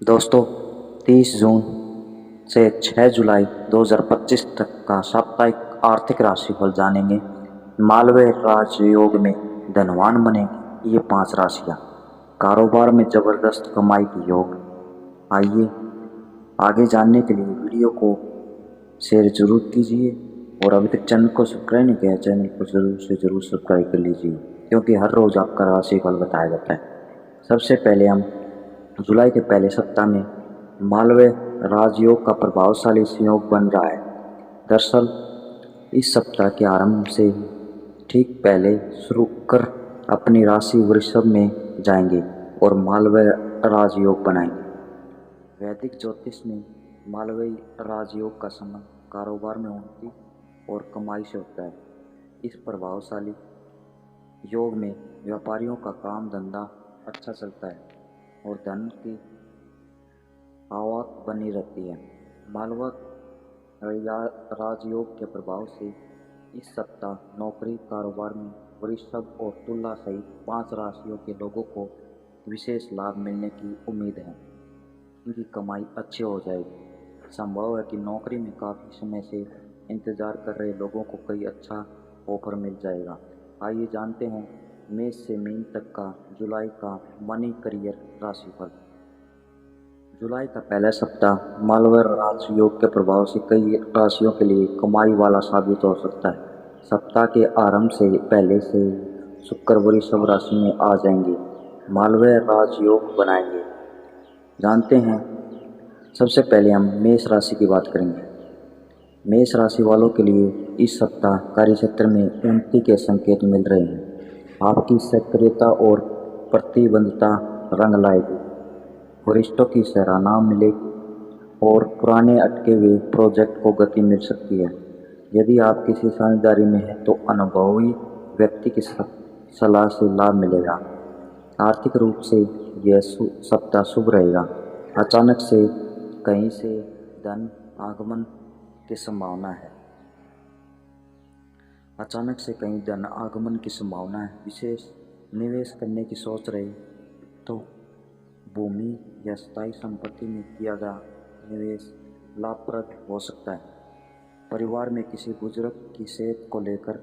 दोस्तों, 30 जून से 6 जुलाई 2025 तक का साप्ताहिक आर्थिक राशिफल जानेंगे। मालवीय राजयोग में धनवान बनेंगी ये 5 राशियां। कारोबार में जबरदस्त कमाई की योग। आइए आगे जानने के लिए वीडियो को शेयर जरूर कीजिए और अभी तक चैनल को सब्सक्राइब नहीं किया चैनल को जरूर से जरूर सब्सक्राइब कर लीजिए, क्योंकि हर रोज आपका राशिफल बताया जाता है। सबसे पहले हम जुलाई के पहले सप्ताह में मालवीय राजयोग का प्रभावशाली संयोग बन रहा है। दरअसल इस सप्ताह के आरंभ से ही ठीक पहले शुक्र अपनी राशि वृषभ में जाएंगे और मालवीय राजयोग बनाएंगे। वैदिक ज्योतिष में मालवीय राजयोग का संबंध कारोबार में उन्नति और कमाई से होता है। इस प्रभावशाली योग में व्यापारियों का काम धंधा अच्छा चलता है और धन की आवक बनी रहती है। मालवीय राजयोग के प्रभाव से इस सप्ताह नौकरी कारोबार में वृषभ और तुला सहित 5 राशियों के लोगों को विशेष लाभ मिलने की उम्मीद है। इनकी कमाई अच्छी हो जाएगी। संभव है कि नौकरी में काफ़ी समय से इंतजार कर रहे लोगों को कोई अच्छा ऑफर मिल जाएगा। आइए जानते हैं मेष से मीन तक का जुलाई का मनी करियर राशिफल। जुलाई का पहला सप्ताह मालवीय राजयोग के प्रभाव से कई राशियों के लिए कमाई वाला साबित हो सकता है। सप्ताह के आरंभ से पहले से शुक्र वृषभ राशि में आ जाएंगे, मालवीय राजयोग बनाएंगे। जानते हैं, सबसे पहले हम मेष राशि की बात करेंगे। मेष राशि वालों के लिए इस सप्ताह कार्यक्षेत्र में उन्नति के संकेत मिल रहे हैं। आपकी सक्रियता और प्रतिबद्धता रंग लाएगी। वरिष्ठों की सराहना मिलेगी और पुराने अटके हुए प्रोजेक्ट को गति मिल सकती है। यदि आप किसी साझेदारी में हैं तो अनुभवी व्यक्ति की सलाह से लाभ मिलेगा। आर्थिक रूप से यह सप्ताह शुभ रहेगा। अचानक से कहीं से धन आगमन की संभावना है। विशेष निवेश करने की सोच रहे तो भूमि या स्थायी संपत्ति में किया गया निवेश लाभप्रद हो सकता है। परिवार में किसी बुजुर्ग की सेहत को लेकर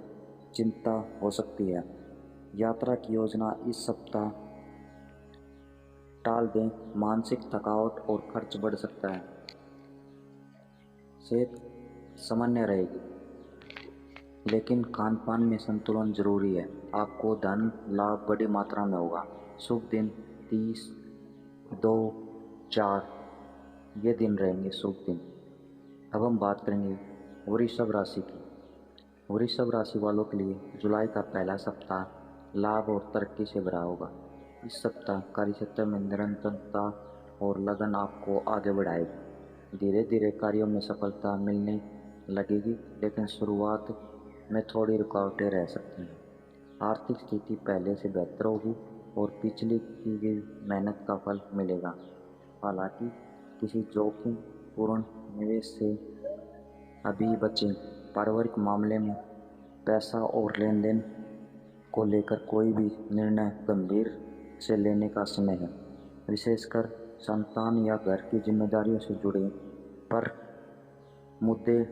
चिंता हो सकती है। यात्रा की योजना इस सप्ताह टाल दें। मानसिक थकावट और खर्च बढ़ सकता है। सेहत सामान्य रहेगी, लेकिन खान पान में संतुलन जरूरी है। आपको धन लाभ बड़ी मात्रा में होगा। शुभ दिन 30, 2, 4 ये दिन रहेंगे शुभ दिन। अब हम बात करेंगे वृषभ राशि की। वृषभ राशि वालों के लिए जुलाई का पहला सप्ताह लाभ और तरक्की से भरा होगा। इस सप्ताह कार्यक्षेत्र में निरंतरता और लगन आपको आगे बढ़ाएगी। धीरे धीरे कार्यों में सफलता मिलने लगेगी, लेकिन शुरुआत में थोड़ी रुकावटें रह सकती हैं। आर्थिक स्थिति पहले से बेहतर होगी और पिछली की गई मेहनत का फल मिलेगा। हालांकि किसी जोखिम पूर्ण निवेश से अभी बचें। पारिवारिक मामले में पैसा और लेन देन को लेकर कोई भी निर्णय गंभीर से लेने का समय है। विशेषकर संतान या घर की जिम्मेदारियों से जुड़े पर मुद्दे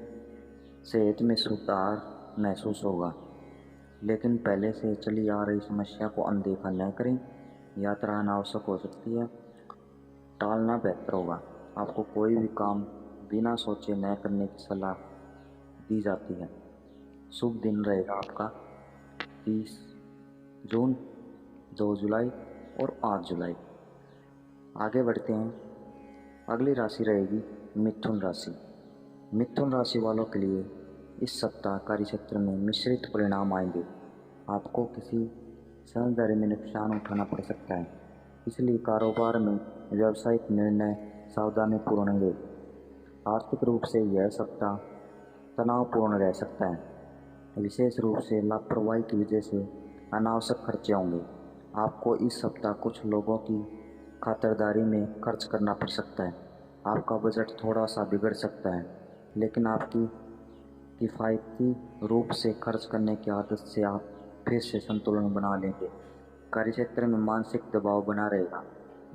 सेहत में सुधार महसूस होगा, लेकिन पहले से चली आ रही समस्या को अनदेखा न करें। यात्रा अनावश्यक हो सकती है, टालना बेहतर होगा। आपको कोई भी काम बिना सोचे न करने की सलाह दी जाती है। शुभ दिन रहेगा आपका 30 जून, 2 जुलाई और 8 जुलाई। आगे बढ़ते हैं। अगली राशि रहेगी मिथुन राशि। मिथुन राशि वालों के लिए इस सप्ताह कार्यक्षेत्र में मिश्रित परिणाम आएंगे। आपको किसी साझेदारी में नुकसान उठाना पड़ सकता है, इसलिए कारोबार में व्यावसायिक निर्णय सावधानीपूर्ण होंगे। आर्थिक रूप से यह सप्ताह तनावपूर्ण रह सकता है, विशेष रूप से लापरवाही की वजह से अनावश्यक खर्चे होंगे। आपको इस सप्ताह कुछ लोगों की खातिरदारी में खर्च करना पड़ सकता है। आपका बजट थोड़ा सा बिगड़ सकता है, लेकिन आपकी किफ़ायती रूप से खर्च करने की आदत से आप फिर से संतुलन बना लेंगे। कार्यक्षेत्र में मानसिक दबाव बना रहेगा।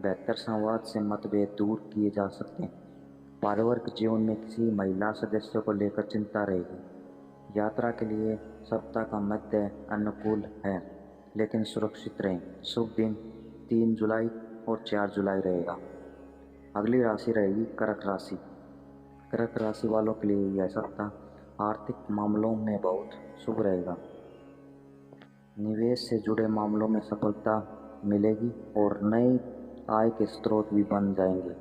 बेहतर संवाद से मतभेद दूर किए जा सकते हैं। पारिवारिक जीवन में किसी महिला सदस्य को लेकर चिंता रहेगी। यात्रा के लिए सप्ताह का मध्य अनुकूल है, लेकिन सुरक्षित रहें। शुभ दिन 3 जुलाई और 4 जुलाई रहेगा। अगली राशि रहेगी कर्क राशि। कर्क राशि वालों के लिए यह सप्ताह आर्थिक मामलों में बहुत शुभ रहेगा। निवेश से जुड़े मामलों में सफलता मिलेगी और नए आय के स्रोत भी बन जाएंगे।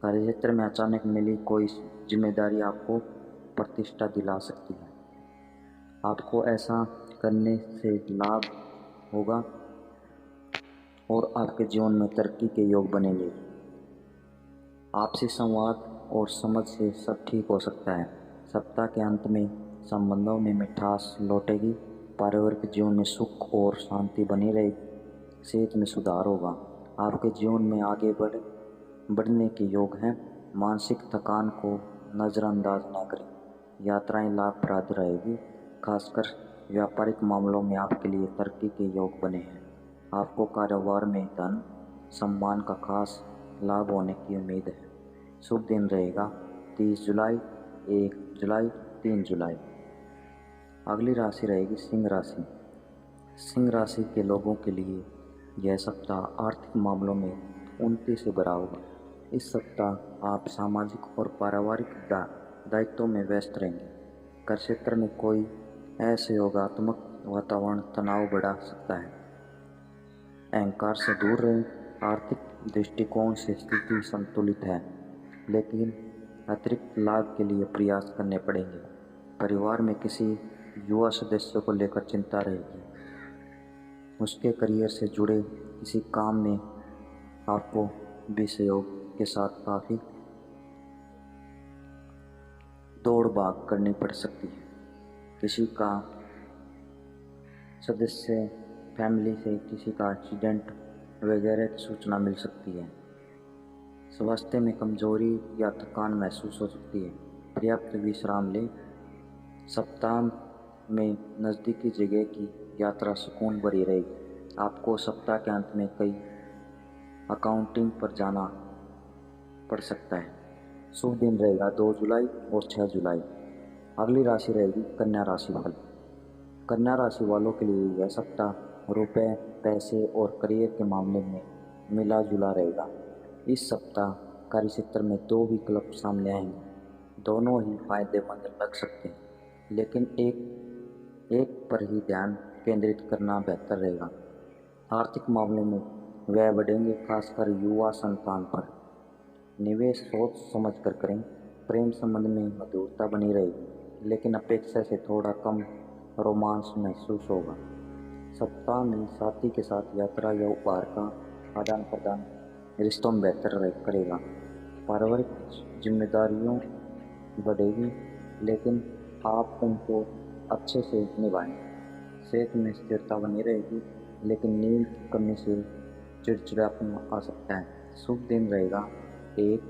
कार्यक्षेत्र में अचानक मिली कोई जिम्मेदारी आपको प्रतिष्ठा दिला सकती है। आपको ऐसा करने से लाभ होगा और आपके जीवन में तरक्की के योग बनेंगे। आपसी संवाद और समझ से सब ठीक हो सकता है। सप्ताह के अंत में संबंधों में मिठास लौटेगी। पारिवारिक जीवन में सुख और शांति बनी रहेगी। सेहत में सुधार होगा। आपके जीवन में आगे बढ़ने के योग हैं। मानसिक थकान को नज़रअंदाज न करें। यात्राएं लाभप्रद रहेगी। खासकर व्यापारिक मामलों में आपके लिए तरक्की के योग बने हैं। आपको कारोबार में धन सम्मान का खास लाभ होने की उम्मीद है। शुभ दिन रहेगा 30 जुलाई, 1 जुलाई, 3 जुलाई। अगली राशि रहेगी सिंह राशि। सिंह राशि के लोगों के लिए यह सप्ताह आर्थिक मामलों में उन्नति से भरा होगा। इस सप्ताह आप सामाजिक और पारिवारिक दायित्वों में व्यस्त रहेंगे। कार्यक्षेत्र में कोई असहयोगात्मक वातावरण तनाव बढ़ा सकता है। अहंकार से दूर रहें। आर्थिक दृष्टिकोण से स्थिति संतुलित है, लेकिन अतिरिक्त लाभ के लिए प्रयास करने पड़ेंगे। परिवार में किसी युवा सदस्य को लेकर चिंता रहेगी। उसके करियर से जुड़े किसी काम में आपको भी सहयोग के साथ काफ़ी दौड़ भाग करनी पड़ सकती है। किसी का सदस्य फैमिली से किसी का एक्सीडेंट वगैरह की सूचना मिल सकती है। स्वास्थ्य में कमजोरी या थकान महसूस हो सकती है। पर्याप्त विश्राम लें। सप्ताह में नज़दीकी जगह की यात्रा सुकून भरी रहेगी। आपको सप्ताह के अंत में कई अकाउंटिंग पर जाना पड़ सकता है। शुभ दिन रहेगा 2 जुलाई और 6 जुलाई। अगली राशि रहेगी कन्या राशि वाले। कन्या राशि वालों के लिए यह सप्ताह रुपए, पैसे और करियर के मामले में मिला जुला रहेगा। इस सप्ताह कार्यक्षेत्र में दो विकल्प सामने आएंगे। दोनों ही फायदेमंद लग सकते हैं, लेकिन एक पर ही ध्यान केंद्रित करना बेहतर रहेगा। आर्थिक मामले में व्यय बढ़ेंगे, खासकर युवा संतान पर। निवेश सोच समझ कर करें। प्रेम संबंध में मधुरता बनी रहेगी, लेकिन अपेक्षा से थोड़ा कम रोमांस महसूस होगा। सप्ताह में साथी के साथ यात्रा या उपहार का आदान प्रदान रिश्तों में बेहतर करेगा। पारिवारिक जिम्मेदारियों बढ़ेगी, लेकिन आप उनको अच्छे से निभाएं। सेहत में स्थिरता बनी रहेगी, लेकिन नींद की कमी से चिड़चिड़ापन आ सकता है। शुभ दिन रहेगा 1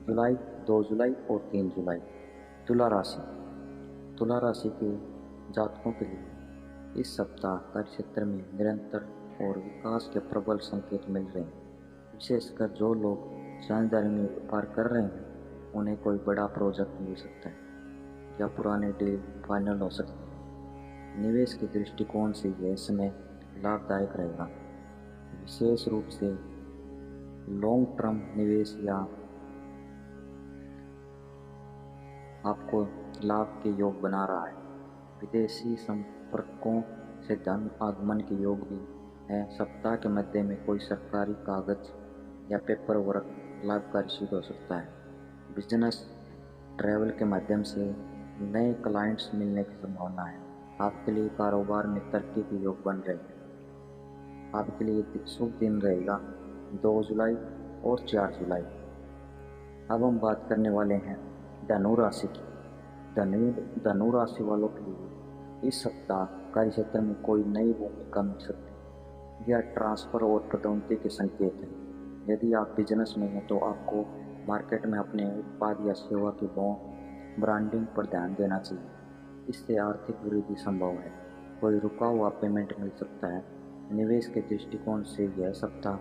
जुलाई, 2 जुलाई और 3 जुलाई। तुला राशि। तुला राशि के जातकों के लिए इस सप्ताह कार्यक्षेत्र में निरंतर और विकास के प्रबल संकेत मिल रहे हैं। विशेषकर जो लोग साझेदारी में व्यापार कर रहे हैं, उन्हें कोई बड़ा प्रोजेक्ट मिल सकता है या पुराने डील फाइनल हो सकते हैं। निवेश के दृष्टिकोण से यह समय लाभदायक रहेगा, विशेष रूप से लॉन्ग टर्म निवेश या आपको लाभ के योग बना रहा है। विदेशी संपर्कों से धन आगमन के योग भी है। सप्ताह के मध्य में कोई सरकारी कागज या पेपर वर्क लाभकारी सिद्ध हो सकता है। बिजनेस ट्रैवल के माध्यम से नए क्लाइंट्स मिलने की संभावना है। आपके लिए कारोबार में तरक्की के योग बन रहे हैं। आपके लिए शुभ दिन रहेगा 2 जुलाई और 4 जुलाई। अब हम बात करने वाले हैं धनु राशि की। धनु राशि वालों के लिए इस सप्ताह कार्यक्षेत्र में कोई नई भूमिका मिल सकती है या ट्रांसफर और पदोन्नति के संकेत हैं। यदि आप बिजनेस में हैं तो आपको मार्केट में अपने उत्पाद या सेवा की ब्रांडिंग पर ध्यान देना चाहिए। इससे आर्थिक वृद्धि संभव है। कोई रुका हुआ पेमेंट मिल सकता है। निवेश के दृष्टिकोण से यह सप्ताह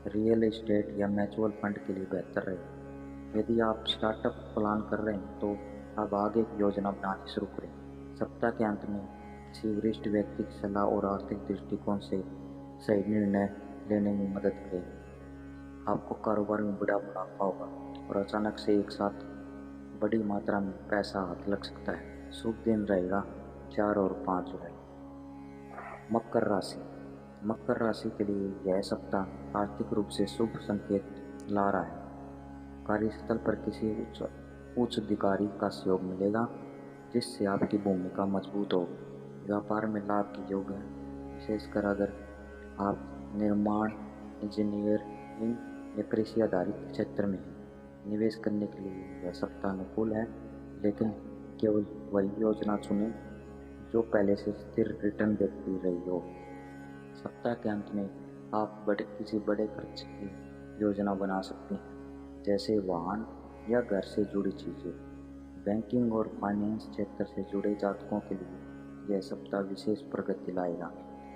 रियल एस्टेट या म्यूचुअल फंड के लिए बेहतर रहेगा। यदि आप स्टार्टअप प्लान कर रहे हैं तो अब आगे की योजना बनानी शुरू करें। सप्ताह के अंत में किसी वरिष्ठ व्यक्ति की सलाह और आर्थिक दृष्टिकोण से सही निर्णय लेने में मदद करेगी। आपको कारोबार में बड़ा मुनाफा होगा और अचानक से एक साथ बड़ी मात्रा में पैसा हाथ लग सकता है। शुभ दिन रहेगा 4 और 5 जुलाई। मकर राशि। मकर राशि के लिए यह सप्ताह आर्थिक रूप से शुभ संकेत ला रहा है। कार्यस्थल पर किसी उच्च अधिकारी का सहयोग मिलेगा जिससे आपकी भूमिका मजबूत होगी। व्यापार में लाभ के योग है, विशेषकर अगर आप निर्माण, इंजीनियरिंग या कृषि आधारित क्षेत्र में हैं। निवेश करने के लिए यह सप्ताह अनुकूल है, लेकिन केवल वही योजना चुनें जो पहले से स्थिर रिटर्न देती रही हो। सप्ताह के अंत में आप किसी बड़े खर्च की योजना बना सकते हैं, जैसे वाहन या घर से जुड़ी चीज़ें। बैंकिंग और फाइनेंस क्षेत्र से जुड़े जातकों के लिए यह सप्ताह विशेष प्रगति लाएगा।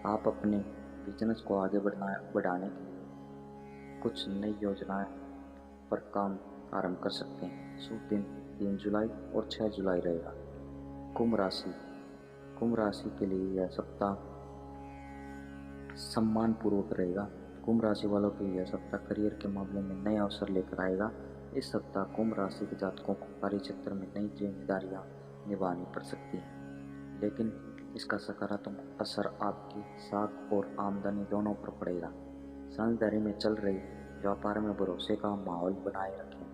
आप अपने बिजनेस को आगे बढ़ाने के लिए कुछ नई योजनाएं पर काम आरंभ कर सकते हैं। शुभ दिन 3 जुलाई और 6 जुलाई रहेगा। कुंभ राशि। कुंभ राशि के लिए यह सप्ताह सम्मानपूर्वक रहेगा। कुंभ राशि वालों के यह सप्ताह करियर के मामले में नए अवसर लेकर आएगा। इस सप्ताह कुंभ राशि के जातकों को कार्य क्षेत्र में नई जिम्मेदारियां निभानी पड़ सकती हैं, लेकिन इसका सकारात्मक असर आपकी साख और आमदनी दोनों पर पड़ेगा। समझदारी में चल रही व्यापार में भरोसे का माहौल बनाए रखें,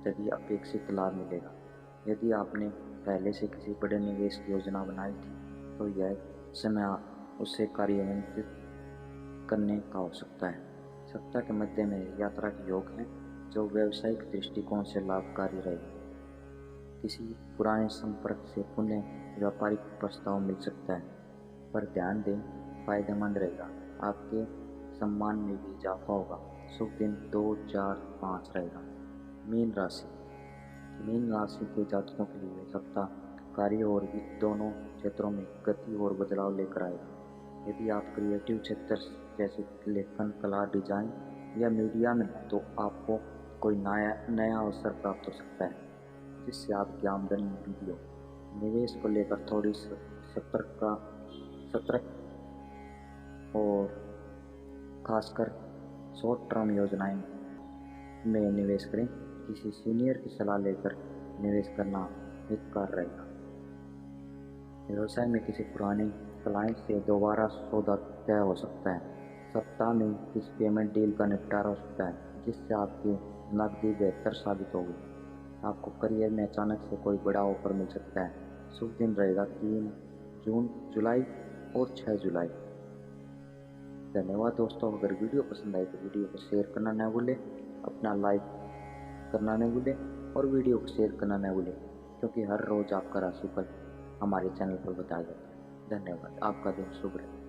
तभी अपेक्षित लाभ मिलेगा। यदि आपने पहले से किसी बड़े निवेश की योजना बनाई थी तो यह समय उसे कार्यान्वित करने का हो सकता है। सप्ताह के मध्य में यात्रा के योग हैं जो व्यावसायिक दृष्टिकोण से लाभकारी रहेगी। किसी पुराने संपर्क से पुनः व्यापारिक प्रस्ताव मिल सकता है, पर ध्यान दें फायदेमंद रहेगा। आपके सम्मान में भी इजाफा होगा। शुभ दिन 2, 4, 5 रहेगा। मीन राशि। मीन राशि के जातकों के लिए सप्ताह कार्य और वित्त दोनों क्षेत्रों में गति और बदलाव लेकर आएगा। यदि आप क्रिएटिव क्षेत्र जैसे लेखन, कला, डिजाइन या मीडिया में तो आपको कोई नया अवसर प्राप्त हो सकता है जिससे आपकी आमदनी में वृद्धि हो। निवेश को लेकर थोड़ी सतर्क और खासकर शॉर्ट टर्म योजनाएं में निवेश करें। किसी सीनियर की सलाह लेकर निवेश करना हितकर रहेगा। व्यवसाय में किसी पुराने क्लाइंट से दोबारा सौदा तय हो सकता है। सप्ताह में किसी पेमेंट डील का निपटारा हो सकता है जिससे आपकी नकदी बेहतर साबित होगी। आपको करियर में अचानक से कोई बड़ा ऑफर मिल सकता है। शुभ दिन रहेगा 3 जुलाई और 6 जुलाई। धन्यवाद दोस्तों। अगर वीडियो पसंद आए तो वीडियो को शेयर करना न भूलें, अपना लाइक करना न भूलें और वीडियो को शेयर करना न भूलें, क्योंकि हर रोज़ आपका राशिफल हमारे चैनल पर बताया जाता है। धन्यवाद। आपका दिन शुभ रहे।